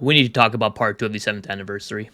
we need to talk about part 2 of the 7th anniversary.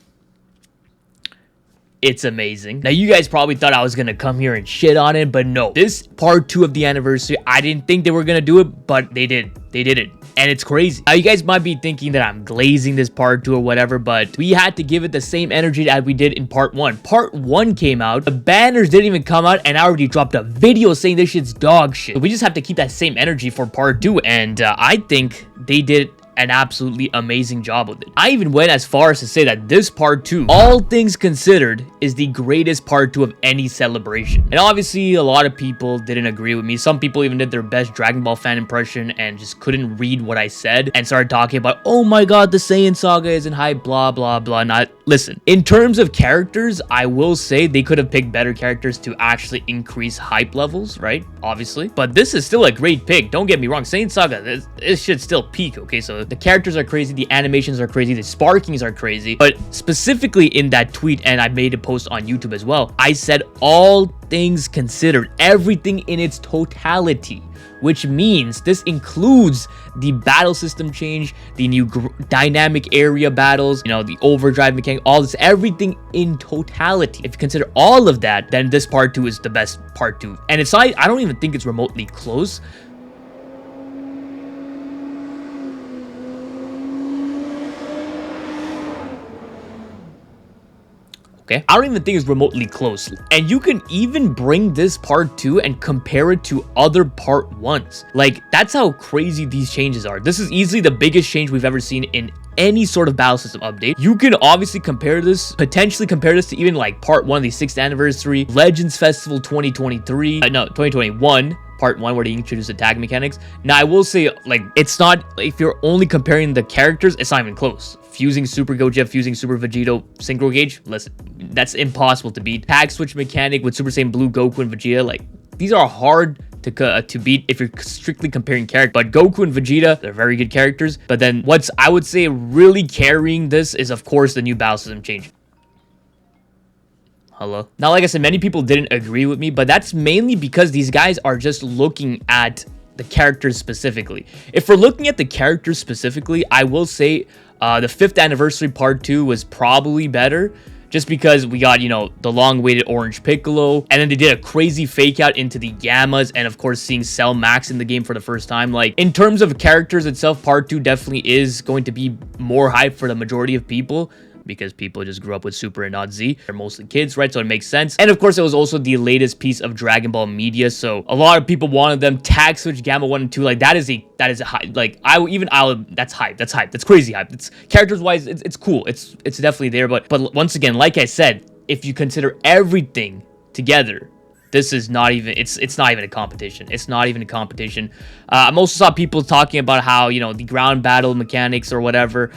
It's amazing. Now, you guys probably thought I was gonna come here and shit on it, but no. This part 2 of the anniversary, I didn't think they were gonna do it, but they did. They did it. And it's crazy. Now, you guys might be thinking that I'm glazing this part 2 or whatever, but we had to give it the same energy that we did in part 1. Part 1 came out, the banners didn't even come out, and I already dropped a video saying this shit's dog shit. So we just have to keep that same energy for part 2, and I think they did an absolutely amazing job with it. I even went as far as to say that this part 2, all things considered, is the greatest part 2 of any celebration. And obviously, a lot of people didn't agree with me. Some people even did their best Dragon Ball fan impression and just couldn't read what I said and started talking about, oh my god, the Saiyan saga isn't hype, blah, blah, blah. Not listen, in terms of characters, I will say they could have picked better characters to actually increase hype levels, right? Obviously. But this is still a great pick. Don't get me wrong. Saiyan saga, this should still peak, okay? So the characters are crazy, the animations are crazy, the sparkings are crazy, but specifically in that tweet, and I made a post on YouTube as well, I said all things considered, everything in its totality, which means this includes the battle system change, the new dynamic area battles, you know, the overdrive mechanic, all this, everything in totality. If you consider all of that, then this part 2 is the best part 2. And it's not, I don't even think it's remotely close. Okay, I don't even think it's remotely close. And you can even bring this part 2 and compare it to other part 1s. Like, that's how crazy these changes are. This is easily the biggest change we've ever seen in any sort of battle system update. You can obviously compare this, potentially compare this to even like part 1, the 6th anniversary, Legends Festival 2023, no, 2021. Part 1 where they introduced the tag mechanics. Now, I will say, like, it's not, if you're only comparing the characters, it's not even close. Fusing Super Gogeta, fusing Super Vegeta, Synchro Gauge, listen, that's impossible to beat. Tag switch mechanic with Super Saiyan Blue, Goku, and Vegeta, like, these are hard to beat if you're strictly comparing characters. But Goku and Vegeta, they're very good characters. But then what's, I would say, really carrying this is, of course, the new battle system change. Hello? Now, like I said, many people didn't agree with me, but that's mainly because these guys are just looking at the characters specifically. If we're looking at the characters specifically, I will say the 5th anniversary part 2 was probably better, just because we got, you know, the long-awaited Orange Piccolo, and then they did a crazy fake out into the Gammas, and of course seeing Cell Max in the game for the first time. Like, in terms of characters itself, part 2 definitely is going to be more hype for the majority of people, because people just grew up with Super and not Z. They're mostly kids, right? So it makes sense. And of course, it was also the latest piece of Dragon Ball media. So a lot of people wanted them tag switch Gamma 1 and 2. Like, that is a hype. Like, that's hype. That's hype. That's crazy hype. It's characters wise, it's cool. It's definitely there. But once again, like I said, if you consider everything together, this is not even, it's not even a competition. It's not even a competition. I also saw people talking about how, you know, the ground battle mechanics or whatever,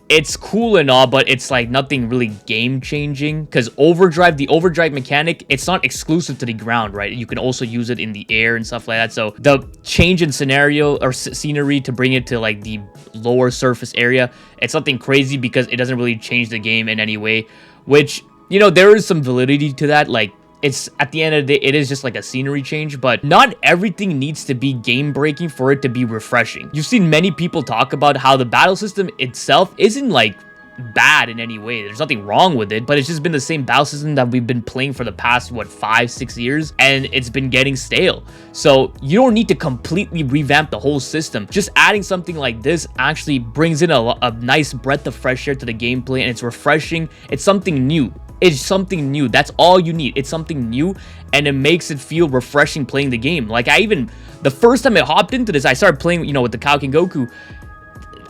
it's cool and all, but it's like nothing really game-changing, because the overdrive mechanic, it's not exclusive to the ground, right? You can also use it in the air and stuff like that. So the change in scenario or scenery to bring it to like the lower surface area, it's something crazy because it doesn't really change the game in any way, which, you know, there is some validity to that. Like, it's, at the end of the day, it is just like a scenery change, but not everything needs to be game breaking for it to be refreshing. You've seen many people talk about how the battle system itself isn't like bad in any way. There's nothing wrong with it, but it's just been the same battle system that we've been playing for the past, what, 5-6 years, and it's been getting stale. So you don't need to completely revamp the whole system. Just adding something like this actually brings in a nice breath of fresh air to the gameplay, and it's refreshing. It's something new. It's something new. That's all you need. It's something new, and it makes it feel refreshing playing the game. Like, the first time I hopped into this, I started playing, you know, with the Kaioken Goku.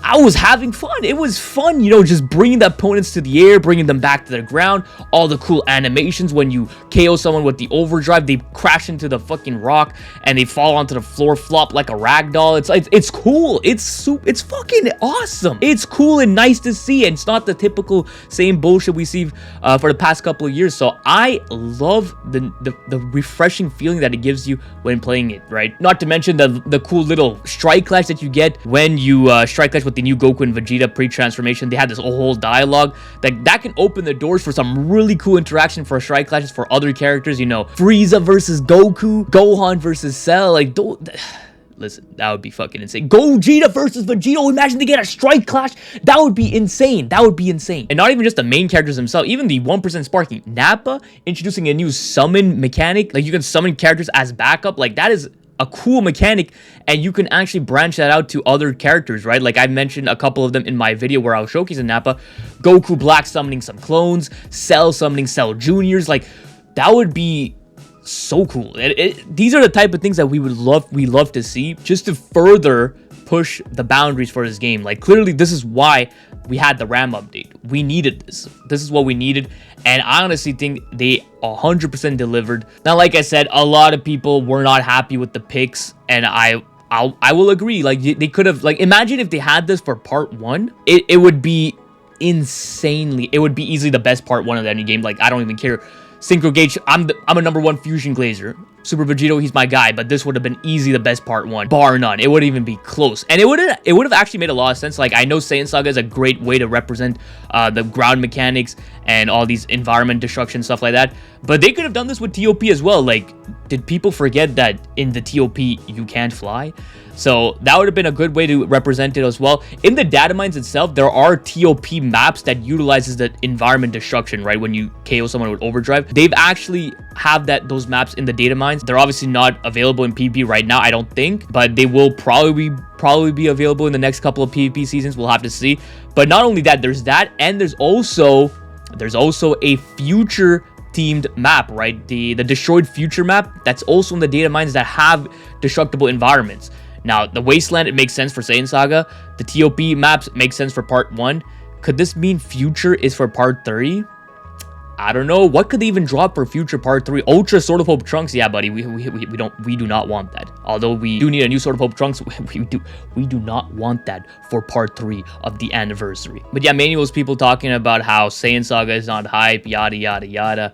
I was having fun. It was fun, you know, just bringing the opponents to the air, bringing them back to the ground. All the cool animations when you KO someone with the overdrive, they crash into the fucking rock and they fall onto the floor, flop like a ragdoll. It's cool. It's fucking awesome. It's cool and nice to see, and it's not the typical same bullshit we see for the past couple of years. So I love the refreshing feeling that it gives you when playing it, right? Not to mention the cool little strike clash that you get when you strike clash with the new Goku and Vegeta pre-transformation. They had this whole dialogue that can open the doors for some really cool interaction for strike clashes for other characters, you know, Frieza versus Goku, Gohan versus Cell. Like, listen, that would be fucking insane. Gogeta versus Vegeta. Imagine they get a strike clash. That would be insane. That would be insane. And not even just the main characters themselves, even the 1% sparking. Nappa introducing a new summon mechanic. Like, you can summon characters as backup. Like, that is a cool mechanic, and you can actually branch that out to other characters, right? Like, I mentioned a couple of them in my video where I was showcasing Nappa. Goku Black summoning some clones, Cell summoning Cell Juniors. Like, that would be so cool. These are the type of things that we love to see, just to further push the boundaries for this game. Like, clearly this is why we had the RAM update. We needed this. This is what we needed, and I honestly think they 100% delivered. Now, like I said, a lot of people were not happy with the picks, and I will agree. Like, they could have, like, imagine if they had this for part 1. It would be insanely, it would be easily the best part 1 of any game. Like, I don't even care. Synchro Gauge, I'm a #1 fusion glazer. Super Vegito, he's my guy, but this would have been easy the best part 1, bar none. It wouldn't even be close, and it would have actually made a lot of sense. Like, I know Saiyan Saga is a great way to represent the ground mechanics and all these environment destruction stuff like that, but they could have done this with TOP as well. Like, did people forget that in the TOP you can't fly? So that would have been a good way to represent it as well. In the data mines itself, there are TOP maps that utilizes the environment destruction, right? When you KO someone with overdrive, they've actually have those maps in the data mines. They're obviously not available in PvP right now, I don't think, but they will probably be available in the next couple of PvP seasons. We'll have to see. But not only that, there's that, and there's also a future themed map, right? The destroyed future map that's also in the data mines that have destructible environments. Now, the Wasteland, it makes sense for Saiyan Saga. The TOP maps make sense for part 1. Could this mean future is for part 3? I don't know. What could they even drop for future part 3? Ultra Sword of Hope Trunks. Yeah, buddy, we do not want that. Although we do need a new Sword of Hope Trunks, we do not want that for part 3 of the anniversary. But yeah, mainly was people talking about how Saiyan Saga is not hype, yada yada yada.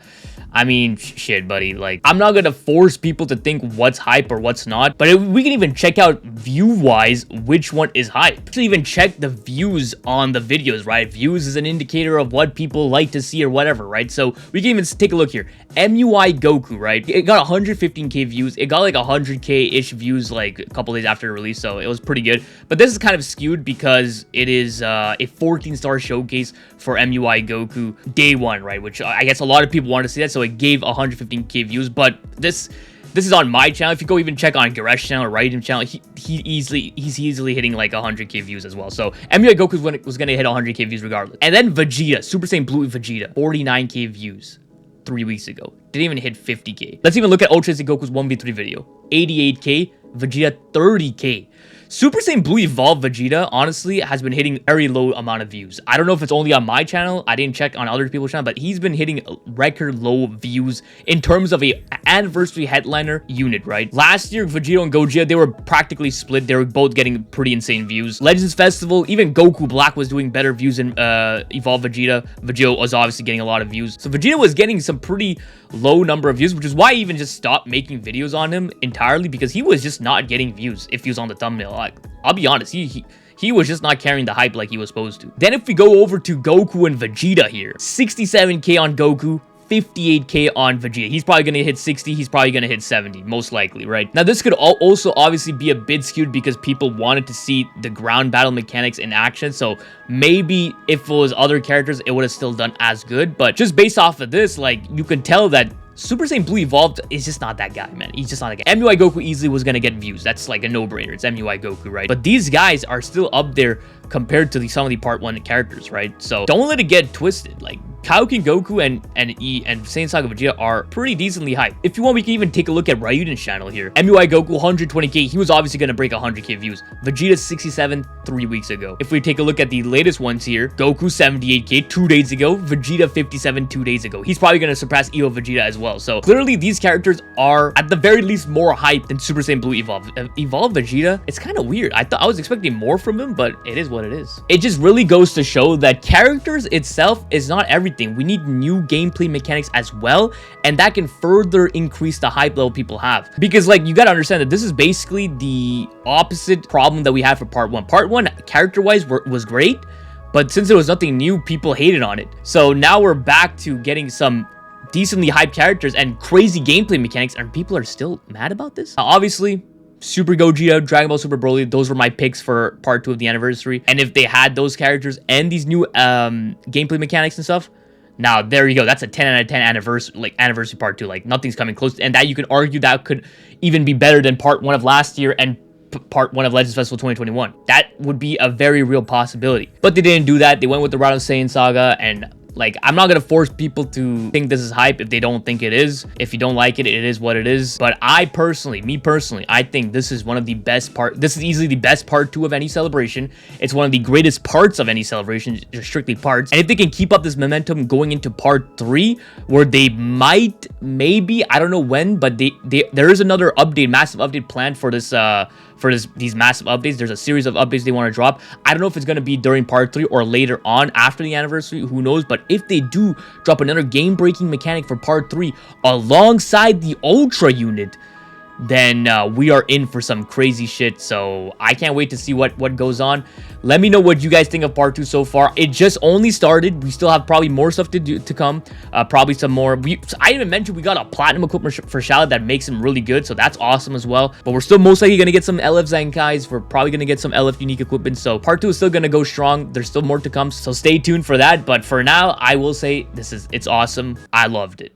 I mean, shit, buddy. Like, I'm not gonna force people to think what's hype or what's not, but we can even check out view-wise which one is hype. To even check the views on the videos, right? Views is an indicator of what people like to see or whatever, right? So we can even take a look here. MUI Goku, right? It got 115k views. It got like 100k-ish views like a couple days after release, so it was pretty good. But this is kind of skewed because it is a 14-star showcase for MUI Goku day 1, right? Which I guess a lot of people want to see that, so it gave 115k views. But this is on my channel. If you go even check on Garesh's channel or Raiden channel, he's easily hitting like 100k views as well. So MUI Goku was gonna hit 100k views regardless. And then Vegeta, Super Saiyan Blue Vegeta, 49k views 3 weeks ago. Didn't even hit 50k. Let's even look at Ultra Saiyan Goku's 1v3 video. 88k, Vegeta 30k. Super Saiyan Blue Evolved Vegeta, honestly, has been hitting very low amount of views. I don't know if it's only on my channel. I didn't check on other people's channel, but he's been hitting record low views in terms of a anniversary headliner unit, right? Last year, Vegeta and Gogeta, they were practically split. They were both getting pretty insane views. Legends Festival, even Goku Black was doing better views than Evolved Vegeta. Vegeta was obviously getting a lot of views. So Vegeta was getting some pretty low number of views, which is why I even just stopped making videos on him entirely, because he was just not getting views if he was on the thumbnail. Like, I'll be honest, he was just not carrying the hype like he was supposed to. Then if we go over to Goku and Vegeta here, 67k on Goku, 58k on Vegeta. He's probably going to hit 60. He's probably going to hit 70, most likely, right? Now, this could also obviously be a bit skewed because people wanted to see the ground battle mechanics in action. So maybe if it was other characters, it would have still done as good. But just based off of this, like, you can tell that Super Saiyan Blue Evolved is just not that guy, man. He's just not a guy. MUI Goku easily was going to get views. That's like a no-brainer. It's MUI Goku, right? But these guys are still up there compared to some of the part 1 characters, right? So don't let it get twisted. Like, Kaioken Goku and Saiyan Saga Vegeta are pretty decently hyped. If you want, we can even take a look at Ryuden's channel here. MUI Goku, 120k. He was obviously going to break 100k views. Vegeta, 67 3 weeks ago. If we take a look at the latest ones here, Goku, 78k 2 days ago. Vegeta, 57 2 days ago. He's probably going to surpass Evo Vegeta as well. So clearly, these characters are at the very least more hyped than Super Saiyan Blue Evolved. Evolved Vegeta, it's kind of weird. I was expecting more from him, but it is what it is. It just really goes to show that characters itself is not everything. We need new gameplay mechanics as well, and that can further increase the hype level people have. Because, like, you gotta understand that this is basically the opposite problem that we had for part 1. Part 1, character-wise, was great, but since there was nothing new, people hated on it. So now we're back to getting some decently hyped characters and crazy gameplay mechanics, and people are still mad about this. Now, obviously, Super Gogeta, Dragon Ball Super Broly, those were my picks for part 2 of the anniversary. And if they had those characters and these new gameplay mechanics and stuff, now there you go. That's a 10 out of 10 anniversary part 2. Like, nothing's coming close. And that you can argue that could even be better than part 1 of last year and part 1 of Legends Festival 2021. That would be a very real possibility. But they didn't do that. They went with the route of Saiyan saga, and like, I'm not gonna force people to think this is hype if they don't think it is. If you don't like it, it is what it is. But me personally, I think this is one of the best this is easily the best part 2 of any celebration. It's one of the greatest parts of any celebration, just strictly parts. And if they can keep up this momentum going into part 3, where they might, maybe, I don't know when, but there is another update, massive update planned for this these massive updates. There's a series of updates they want to drop. I don't know if it's going to be during part 3 or later on after the anniversary, who knows. But if they do drop another game-breaking mechanic for part 3 alongside the Ultra unit, then we are in for some crazy shit. So I can't wait to see what goes on. Let me know what you guys think of part 2 so far. It just only started. We still have probably more stuff to come. Probably some more. I even mentioned we got a platinum equipment for Shallot that makes him really good, so that's awesome as well. But we're still most likely gonna get some LF Zankais. We're probably gonna get some LF unique equipment. So part 2 is still gonna go strong. There's still more to come, so stay tuned for that. But for now, I will say it's awesome. I loved it.